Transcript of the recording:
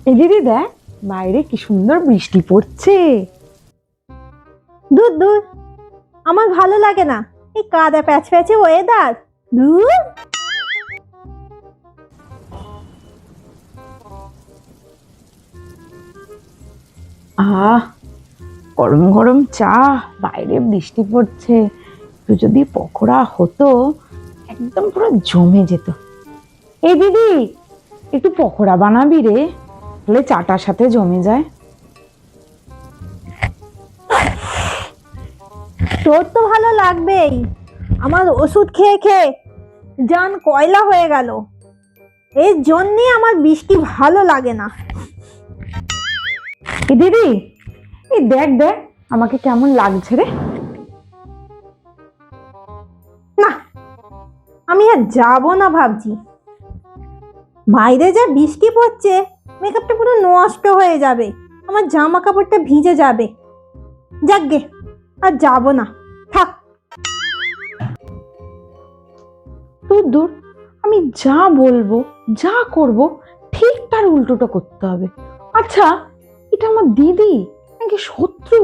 এই দিদি দেখ, বাইরে কি সুন্দর বৃষ্টি পড়ছে। দূর দূর, আমার ভালো লাগে না এই কাদা প্যাচ প্যাচে ওয়েদার। দূর। আহ, গরম গরম চা, বাইরে বৃষ্টি পড়ছে, একটু যদি পকোড়া হতো একদম পুরো জমে যেত। এই দিদি, একটু পকোড়া বানাবি রে, তাহলে চাটার সাথে জমে যায়। তোর তো ভালো লাগবেই, আমার ওষুধ খেয়ে খেয়ে জান কয়লা হয়ে গেল। এর জন্যে আমার বৃষ্টি ভালো লাগে না। এই দিদি, এই দেখ দেখ আমাকে কেমন লাগছে রে। না, আমি আর যাবো না ভাবছি। বাইরে যা বৃষ্টি পড়ছে, মেকআপটা পুরো নষ্ট হয়ে যাবে, আমার জামা কাপড়টা ভিজে যাবে। যাকগে, আর যাবো না, থাক। দূর দূর, আমি যা বলবো যা করব ঠিক তার উল্টোটা করতে হবে। আচ্ছা, এটা আমার দিদি নাকি শত্রু?